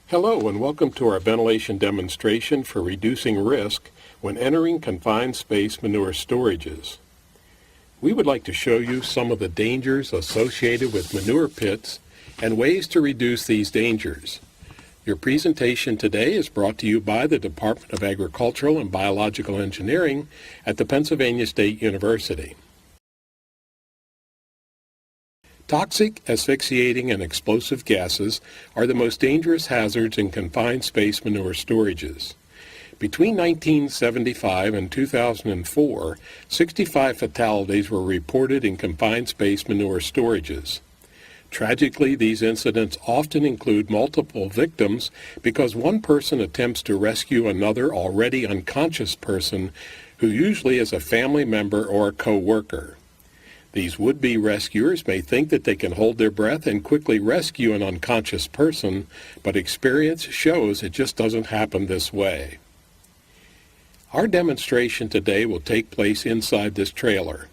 Hello and welcome to our ventilation demonstration for reducing risk when entering confined space manure storages. We would like to show you some of the dangers associated with manure pits and ways to reduce these dangers. Your presentation today is brought to you by the Department of Agricultural and Biological Engineering at the Pennsylvania State University. Toxic, asphyxiating, and explosive gases are the most dangerous hazards in confined space manure storages. Between 1975 and 2004, 65 fatalities were reported in confined space manure storages. Tragically, these incidents often include multiple victims because one person attempts to rescue another already unconscious person who usually is a family member or a co-worker. These would-be rescuers may think that they can hold their breath and quickly rescue an unconscious person, but experience shows it just doesn't happen this way. Our demonstration today will take place inside this trailer.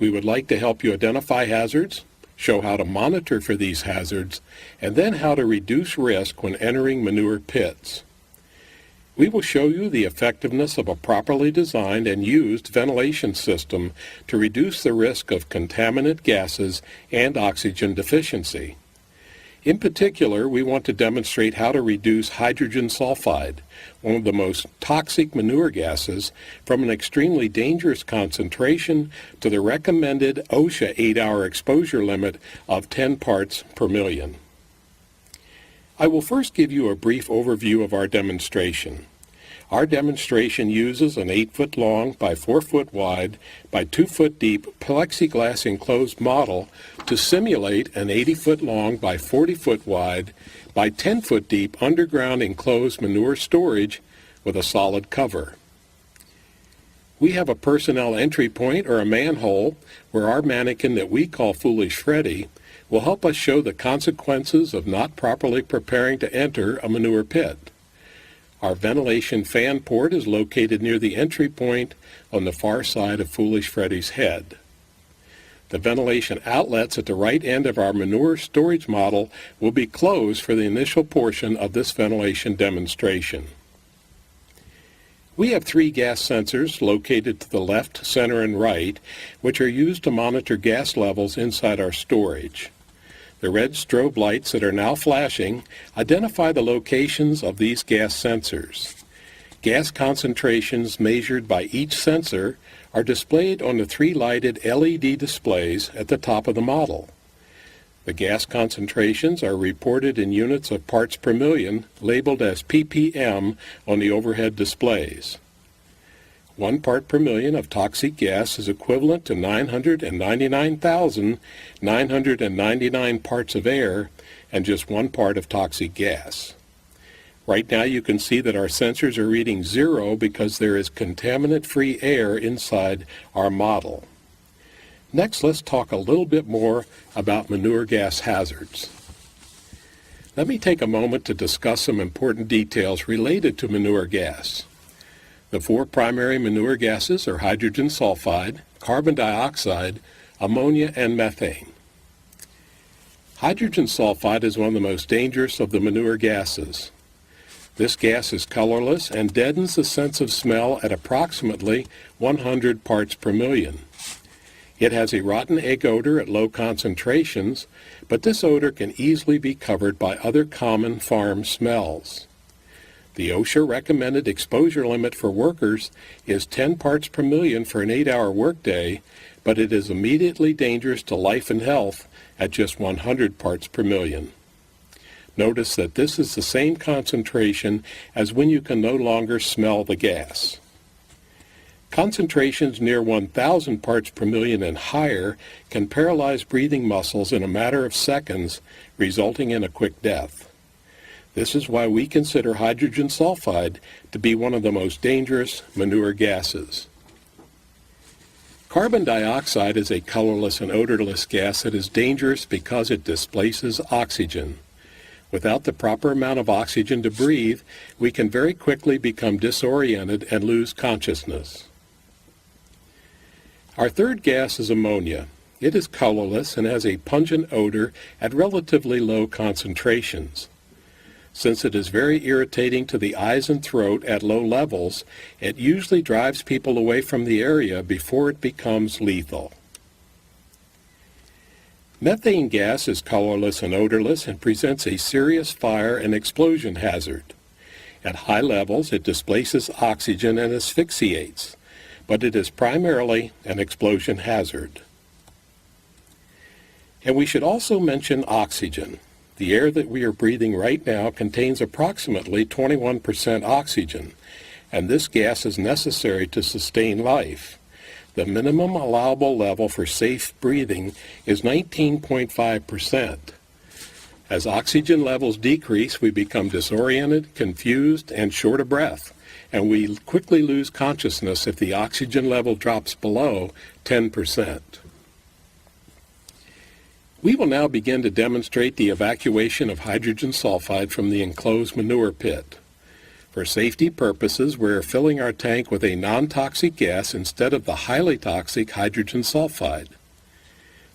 We would like to help you identify hazards, show how to monitor for these hazards, and then how to reduce risk when entering manure pits. We will show you the effectiveness of a properly designed and used ventilation system to reduce the risk of contaminant gases and oxygen deficiency. In particular, we want to demonstrate how to reduce hydrogen sulfide, one of the most toxic manure gases, from an extremely dangerous concentration to the recommended OSHA 8-hour exposure limit of 10 parts per million. I will first give you a brief overview of our demonstration. Our demonstration uses an 8-foot long by 4-foot wide by 2-foot deep plexiglass enclosed model to simulate an 80-foot long by 40-foot wide by 10-foot deep underground enclosed manure storage with a solid cover. We have a personnel entry point or a manhole where our mannequin that we call Foolish Freddie will help us show the consequences of not properly preparing to enter a manure pit. Our ventilation fan port is located near the entry point on the far side of Foolish Freddie's head. The ventilation outlets at the right end of our manure storage model will be closed for the initial portion of this ventilation demonstration. We have 3 gas sensors located to the left, center, and right, which are used to monitor gas levels inside our storage. The red strobe lights that are now flashing identify the locations of these gas sensors. Gas concentrations measured by each sensor are displayed on the 3 lighted LED displays at the top of the model. The gas concentrations are reported in units of parts per million, labeled as ppm on the overhead displays. 1 part per million of toxic gas is equivalent to 999,999 parts of air and just 1 part of toxic gas. Right now you can see that our sensors are reading 0 because there is contaminant-free air inside our model. Next, let's talk a little bit more about manure gas hazards. Let me take a moment to discuss some important details related to manure gas. The 4 primary manure gases are hydrogen sulfide, carbon dioxide, ammonia, and methane. Hydrogen sulfide is one of the most dangerous of the manure gases. This gas is colorless and deadens the sense of smell at approximately 100 parts per million. It has a rotten egg odor at low concentrations, but this odor can easily be covered by other common farm smells. The OSHA recommended exposure limit for workers is 10 parts per million for an 8-hour workday, but it is immediately dangerous to life and health at just 100 parts per million. Notice that this is the same concentration as when you can no longer smell the gas. Concentrations near 1,000 parts per million and higher can paralyze breathing muscles in a matter of seconds, resulting in a quick death. This is why we consider hydrogen sulfide to be one of the most dangerous manure gases. Carbon dioxide is a colorless and odorless gas that is dangerous because it displaces oxygen. Without the proper amount of oxygen to breathe, we can very quickly become disoriented and lose consciousness. Our third gas is ammonia. It is colorless and has a pungent odor at relatively low concentrations. Since it is very irritating to the eyes and throat at low levels, it usually drives people away from the area before it becomes lethal. Methane gas is colorless and odorless and presents a serious fire and explosion hazard. At high levels, it displaces oxygen and asphyxiates, but it is primarily an explosion hazard. And we should also mention oxygen. The air that we are breathing right now contains approximately 21% oxygen, and this gas is necessary to sustain life. The minimum allowable level for safe breathing is 19.5%. As oxygen levels decrease, we become disoriented, confused, and short of breath, and we quickly lose consciousness if the oxygen level drops below 10%. We will now begin to demonstrate the evacuation of hydrogen sulfide from the enclosed manure pit. For safety purposes, we are filling our tank with a non-toxic gas instead of the highly toxic hydrogen sulfide.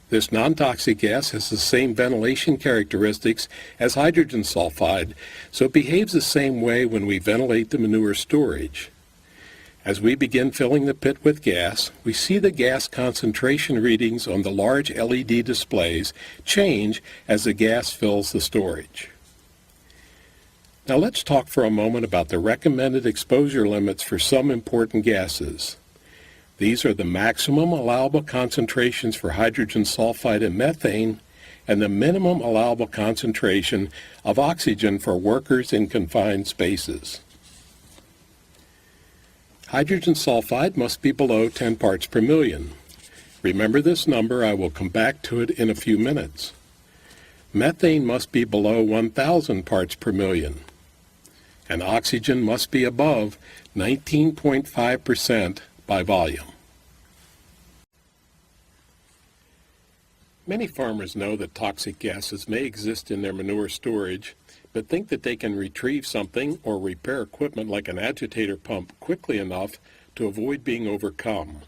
This non-toxic gas has the same ventilation characteristics as hydrogen sulfide, so it behaves the same way when we ventilate the manure storage. As we begin filling the pit with gas, we see the gas concentration readings on the large LED displays change as the gas fills the storage. Now let's talk for a moment about the recommended exposure limits for some important gases. These are the maximum allowable concentrations for hydrogen sulfide and methane, and the minimum allowable concentration of oxygen for workers in confined spaces. Hydrogen sulfide must be below 10 parts per million. Remember this number, I will come back to it in a few minutes. Methane must be below 1,000 parts per million. And oxygen must be above 19.5% by volume. Many farmers know that toxic gases may exist in their manure storage, but think that they can retrieve something or repair equipment like an agitator pump quickly enough to avoid being overcome.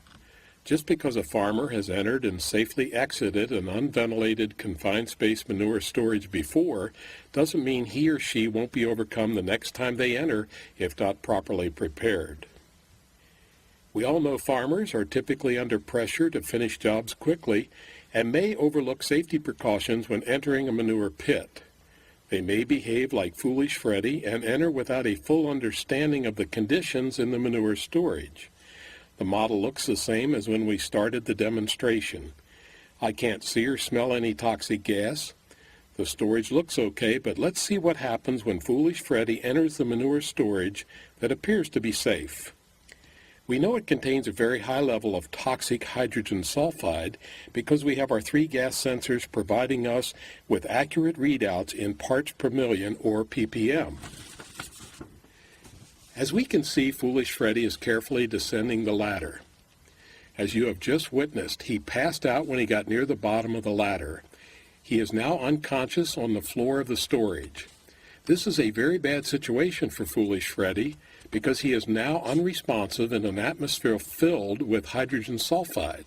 Just because a farmer has entered and safely exited an unventilated confined space manure storage before doesn't mean he or she won't be overcome the next time they enter if not properly prepared. We all know farmers are typically under pressure to finish jobs quickly and may overlook safety precautions when entering a manure pit. They may behave like foolish Freddie and enter without a full understanding of the conditions in the manure storage. The model looks the same as when we started the demonstration. I can't see or smell any toxic gas. The storage looks okay, but let's see what happens when foolish Freddie enters the manure storage that appears to be safe. We know it contains a very high level of toxic hydrogen sulfide because we have our 3 gas sensors providing us with accurate readouts in parts per million or ppm. As we can see, foolish Freddie is carefully descending the ladder. As you have just witnessed, he passed out when he got near the bottom of the ladder. He is now unconscious on the floor of the storage. This is a very bad situation for foolish Freddie because he is now unresponsive in an atmosphere filled with hydrogen sulfide.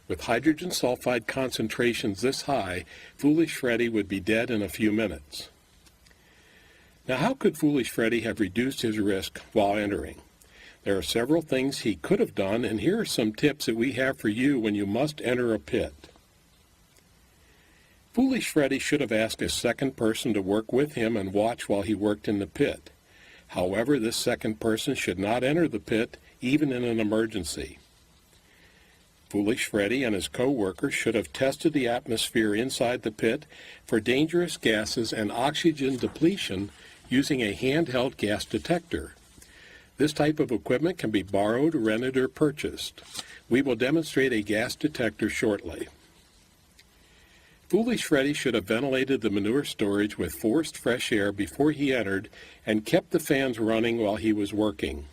With hydrogen sulfide concentrations this high, foolish Freddie would be dead in a few minutes. Now, how could foolish Freddie have reduced his risk while entering? There are several things he could have done, and here are some tips that we have for you when you must enter a pit. Foolish Freddie should have asked a second person to work with him and watch while he worked in the pit. However, this second person should not enter the pit, even in an emergency. Foolish Freddie and his co-workers should have tested the atmosphere inside the pit for dangerous gases and oxygen depletion using a handheld gas detector. This type of equipment can be borrowed, rented, or purchased. We will demonstrate a gas detector shortly. Foolish Freddie should have ventilated the manure storage with forced fresh air before he entered and kept the fans running while he was working.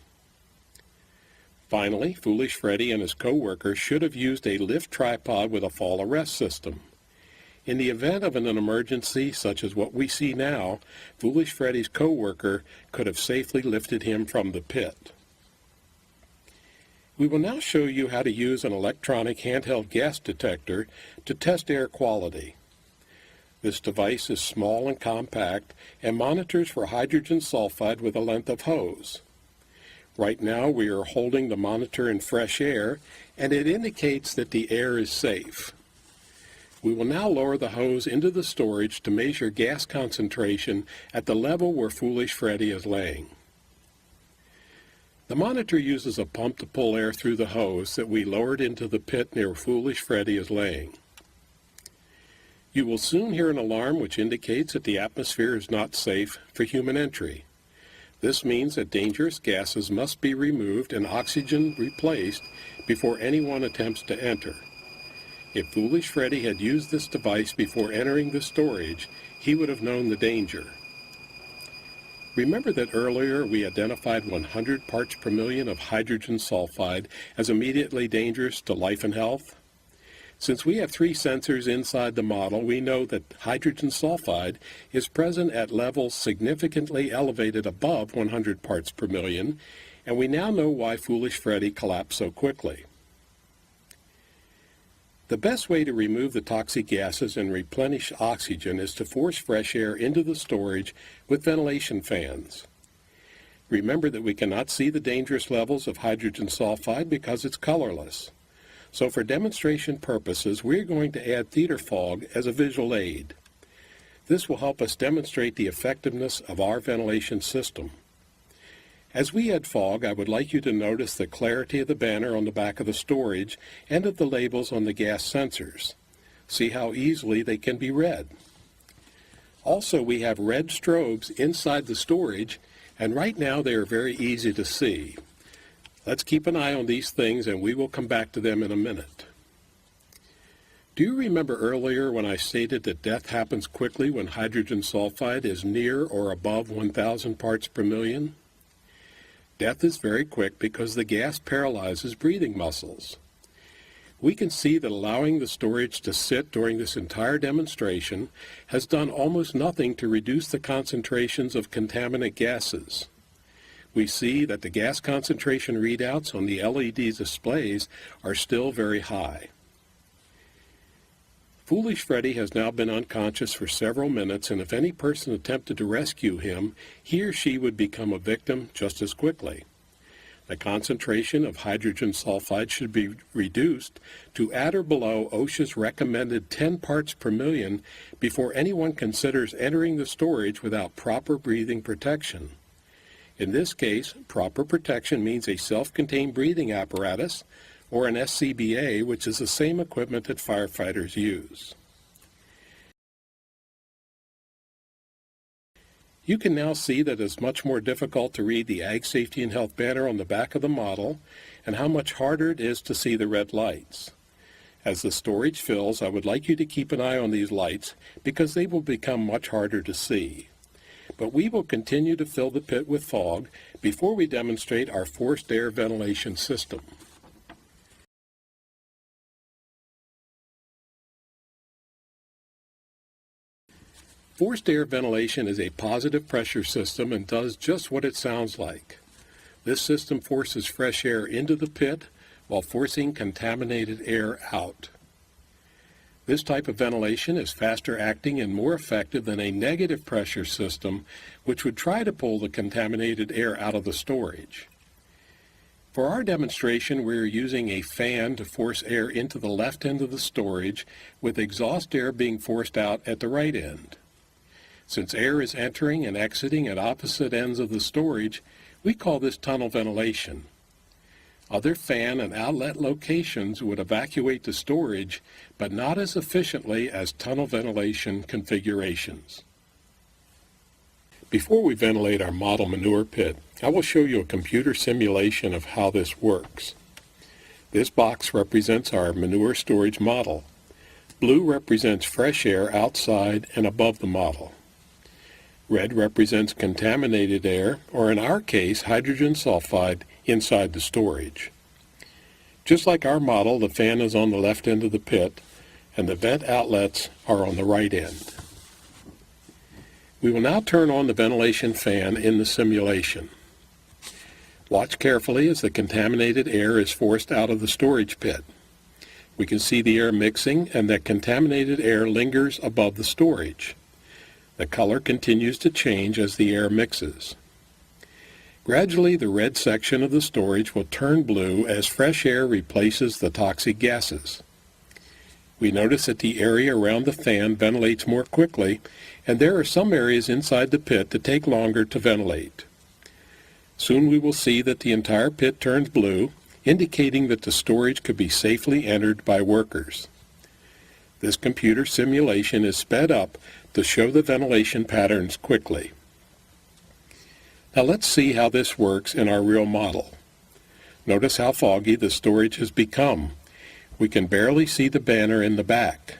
Finally, foolish Freddie and his co-workers should have used a lift tripod with a fall arrest system. In the event of an emergency such as what we see now, foolish Freddie's co-worker could have safely lifted him from the pit. We will now show you how to use an electronic handheld gas detector to test air quality. This device is small and compact and monitors for hydrogen sulfide with a length of hose. Right now we are holding the monitor in fresh air, and it indicates that the air is safe. We will now lower the hose into the storage to measure gas concentration at the level where Foolish Freddie is laying. The monitor uses a pump to pull air through the hose that we lowered into the pit near Foolish Freddie is laying. You will soon hear an alarm which indicates that the atmosphere is not safe for human entry. This means that dangerous gases must be removed and oxygen replaced before anyone attempts to enter. If Foolish Freddie had used this device before entering the storage, he would have known the danger. Remember that earlier we identified 100 parts per million of hydrogen sulfide as immediately dangerous to life and health? Since we have 3 sensors inside the model, we know that hydrogen sulfide is present at levels significantly elevated above 100 parts per million, and we now know why Foolish Freddie collapsed so quickly. The best way to remove the toxic gases and replenish oxygen is to force fresh air into the storage with ventilation fans. Remember that we cannot see the dangerous levels of hydrogen sulfide because it's colorless. So for demonstration purposes, we're going to add theater fog as a visual aid. This will help us demonstrate the effectiveness of our ventilation system. As we add fog, I would like you to notice the clarity of the banner on the back of the storage and of the labels on the gas sensors. See how easily they can be read. Also, we have red strobes inside the storage, and right now they are very easy to see. Let's keep an eye on these things, and we will come back to them in a minute. Do you remember earlier when I stated that death happens quickly when hydrogen sulfide is near or above 1,000 parts per million? Death is very quick because the gas paralyzes breathing muscles. We can see that allowing the storage to sit during this entire demonstration has done almost nothing to reduce the concentrations of contaminant gases. We see that the gas concentration readouts on the LED displays are still very high. Foolish Freddie has now been unconscious for several minutes, and if any person attempted to rescue him, he or she would become a victim just as quickly. The concentration of hydrogen sulfide should be reduced to at or below OSHA's recommended 10 parts per million before anyone considers entering the storage without proper breathing protection. In this case, proper protection means a self-contained breathing apparatus, or an SCBA, which is the same equipment that firefighters use. You can now see that it's much more difficult to read the Ag Safety and Health banner on the back of the model, and how much harder it is to see the red lights. As the storage fills, I would like you to keep an eye on these lights because they will become much harder to see. But we will continue to fill the pit with fog before we demonstrate our forced air ventilation system. Forced air ventilation is a positive pressure system and does just what it sounds like. This system forces fresh air into the pit while forcing contaminated air out. This type of ventilation is faster acting and more effective than a negative pressure system, which would try to pull the contaminated air out of the storage. For our demonstration, we are using a fan to force air into the left end of the storage, with exhaust air being forced out at the right end. Since air is entering and exiting at opposite ends of the storage, we call this tunnel ventilation. Other fan and outlet locations would evacuate the storage, but not as efficiently as tunnel ventilation configurations. Before we ventilate our model manure pit, I will show you a computer simulation of how this works. This box represents our manure storage model. Blue represents fresh air outside and above the model. Red represents contaminated air, or in our case, hydrogen sulfide, inside the storage. Just like our model, the fan is on the left end of the pit, and the vent outlets are on the right end. We will now turn on the ventilation fan in the simulation. Watch carefully as the contaminated air is forced out of the storage pit. We can see the air mixing and that contaminated air lingers above the storage. The color continues to change as the air mixes. Gradually, the red section of the storage will turn blue as fresh air replaces the toxic gases. We notice that the area around the fan ventilates more quickly, and there are some areas inside the pit that take longer to ventilate. Soon we will see that the entire pit turns blue, indicating that the storage could be safely entered by workers. This computer simulation is sped up to show the ventilation patterns quickly. Now let's see how this works in our real model. Notice how foggy the storage has become. We can barely see the banner in the back.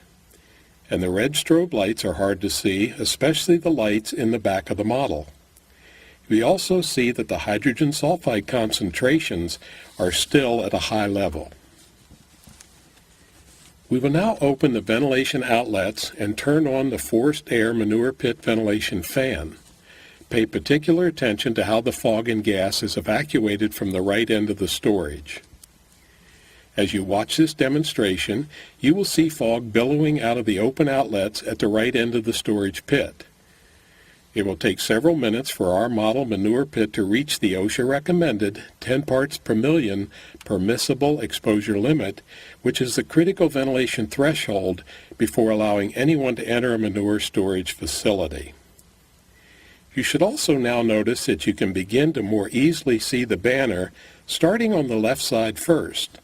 And the red strobe lights are hard to see, especially the lights in the back of the model. We also see that the hydrogen sulfide concentrations are still at a high level. We will now open the ventilation outlets and turn on the forced air manure pit ventilation fan. Pay particular attention to how the fog and gas is evacuated from the right end of the storage. As you watch this demonstration, you will see fog billowing out of the open outlets at the right end of the storage pit. It will take several minutes for our model manure pit to reach the OSHA recommended 10 parts per million permissible exposure limit, which is the critical ventilation threshold before allowing anyone to enter a manure storage facility. You should also now notice that you can begin to more easily see the banner starting on the left side first,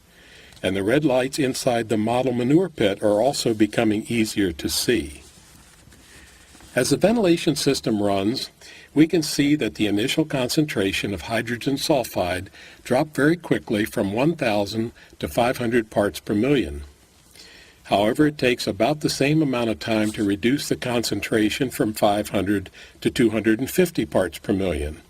and the red lights inside the model manure pit are also becoming easier to see. As the ventilation system runs, we can see that the initial concentration of hydrogen sulfide dropped very quickly from 1,000 to 500 parts per million. However, it takes about the same amount of time to reduce the concentration from 500 to 250 parts per million.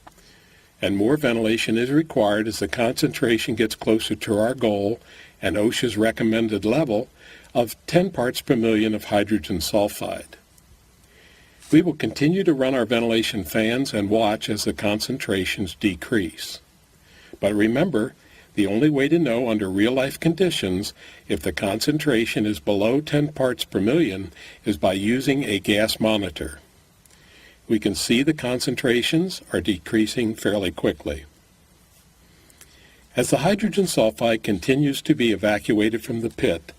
And more ventilation is required as the concentration gets closer to our goal and OSHA's recommended level of 10 parts per million of hydrogen sulfide. We will continue to run our ventilation fans and watch as the concentrations decrease. But remember, the only way to know under real-life conditions if the concentration is below 10 parts per million is by using a gas monitor. We can see the concentrations are decreasing fairly quickly. As the hydrogen sulfide continues to be evacuated from the pit,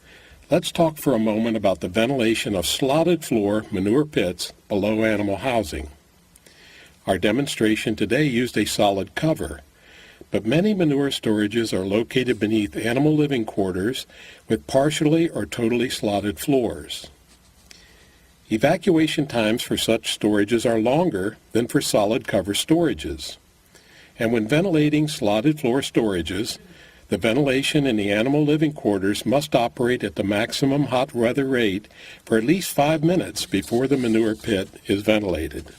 let's talk for a moment about the ventilation of slotted floor manure pits below animal housing. Our demonstration today used a solid cover, but many manure storages are located beneath animal living quarters with partially or totally slotted floors. Evacuation times for such storages are longer than for solid cover storages. And when ventilating slotted floor storages, the ventilation in the animal living quarters must operate at the maximum hot weather rate for at least 5 minutes before the manure pit is ventilated.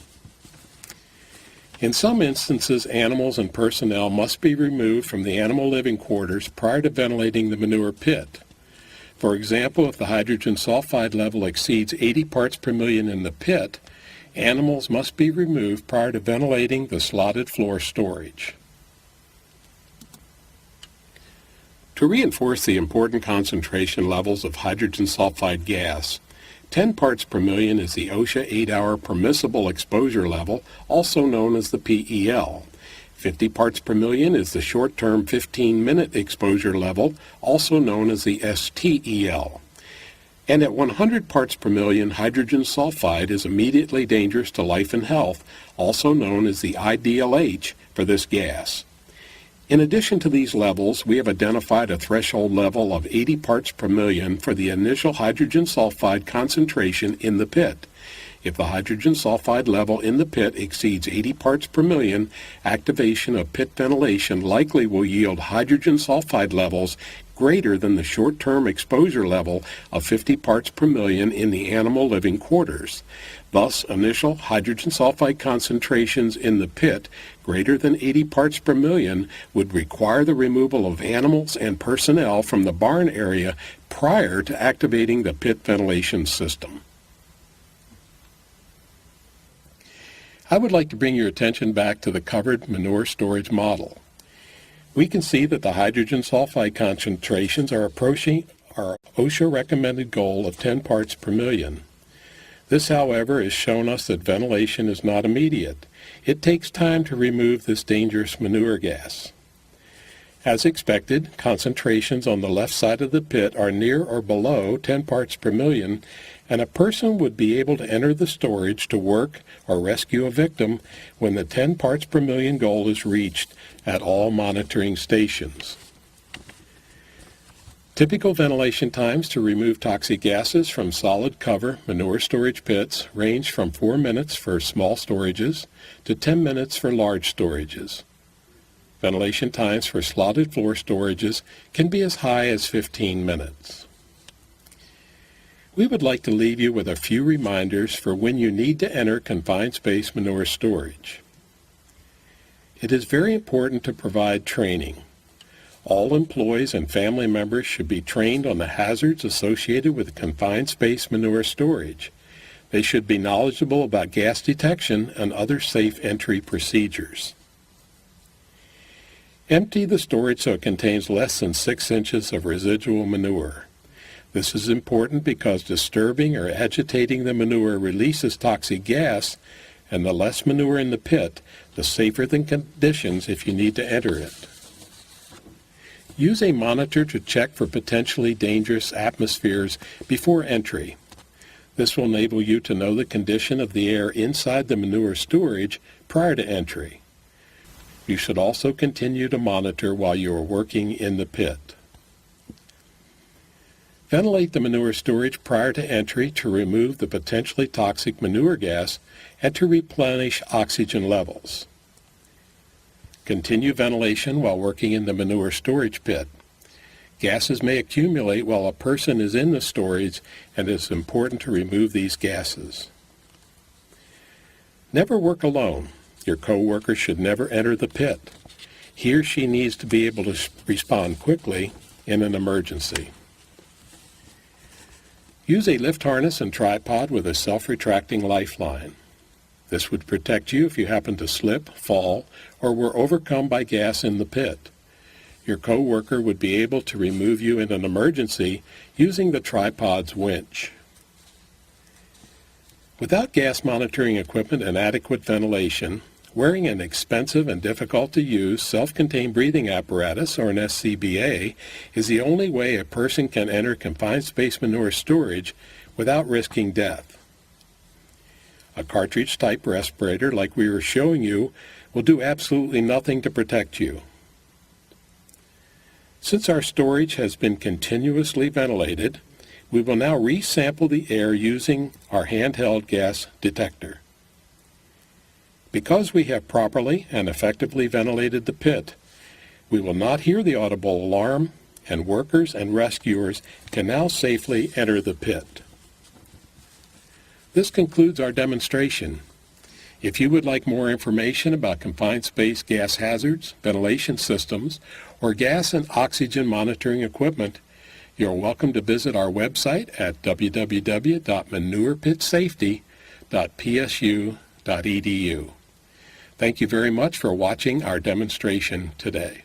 In some instances, animals and personnel must be removed from the animal living quarters prior to ventilating the manure pit. For example, if the hydrogen sulfide level exceeds 80 parts per million in the pit, animals must be removed prior to ventilating the slotted floor storage. To reinforce the important concentration levels of hydrogen sulfide gas, 10 parts per million is the OSHA 8-hour permissible exposure level, also known as the PEL. 50 parts per million is the short-term 15-minute exposure level, also known as the STEL. And at 100 parts per million, hydrogen sulfide is immediately dangerous to life and health, also known as the IDLH for this gas. In addition to these levels, we have identified a threshold level of 80 parts per million for the initial hydrogen sulfide concentration in the pit. If the hydrogen sulfide level in the pit exceeds 80 parts per million, activation of pit ventilation likely will yield hydrogen sulfide levels greater than the short-term exposure level of 50 parts per million in the animal living quarters. Thus, initial hydrogen sulfide concentrations in the pit greater than 80 parts per million would require the removal of animals and personnel from the barn area prior to activating the pit ventilation system. I would like to bring your attention back to the covered manure storage model. We can see that the hydrogen sulfide concentrations are approaching our OSHA recommended goal of 10 parts per million. This, however, has shown us that ventilation is not immediate. It takes time to remove this dangerous manure gas. As expected, concentrations on the left side of the pit are near or below 10 parts per million, and a person would be able to enter the storage to work or rescue a victim when the 10 parts per million goal is reached at all monitoring stations. Typical ventilation times to remove toxic gases from solid cover manure storage pits range from 4 minutes for small storages to 10 minutes for large storages. Ventilation times for slotted floor storages can be as high as 15 minutes. We would like to leave you with a few reminders for when you need to enter confined space manure storage. It is very important to provide training. All employees and family members should be trained on the hazards associated with confined space manure storage. They should be knowledgeable about gas detection and other safe entry procedures. Empty the storage so it contains less than 6 inches of residual manure. This is important because disturbing or agitating the manure releases toxic gas, and the less manure in the pit, the safer the conditions if you need to enter it. Use a monitor to check for potentially dangerous atmospheres before entry. This will enable you to know the condition of the air inside the manure storage prior to entry. You should also continue to monitor while you are working in the pit. Ventilate the manure storage prior to entry to remove the potentially toxic manure gas and to replenish oxygen levels. Continue ventilation while working in the manure storage pit. Gases may accumulate while a person is in the storage, and it is important to remove these gases. Never work alone. Your co-worker should never enter the pit. He or she needs to be able to respond quickly in an emergency. Use a lift harness and tripod with a self-retracting lifeline. This would protect you if you happen to slip, fall, or were overcome by gas in the pit. Your co-worker would be able to remove you in an emergency using the tripod's winch. Without gas monitoring equipment and adequate ventilation, wearing an expensive and difficult-to-use self-contained breathing apparatus, or an SCBA, is the only way a person can enter confined space manure storage without risking death. A cartridge-type respirator, like we were showing you, will do absolutely nothing to protect you. Since our storage has been continuously ventilated, we will now resample the air using our handheld gas detector. Because we have properly and effectively ventilated the pit, we will not hear the audible alarm, and workers and rescuers can now safely enter the pit. This concludes our demonstration. If you would like more information about confined space gas hazards, ventilation systems, or gas and oxygen monitoring equipment, you're welcome to visit our website at www.manurepitsafety.psu.edu. Thank you very much for watching our demonstration today.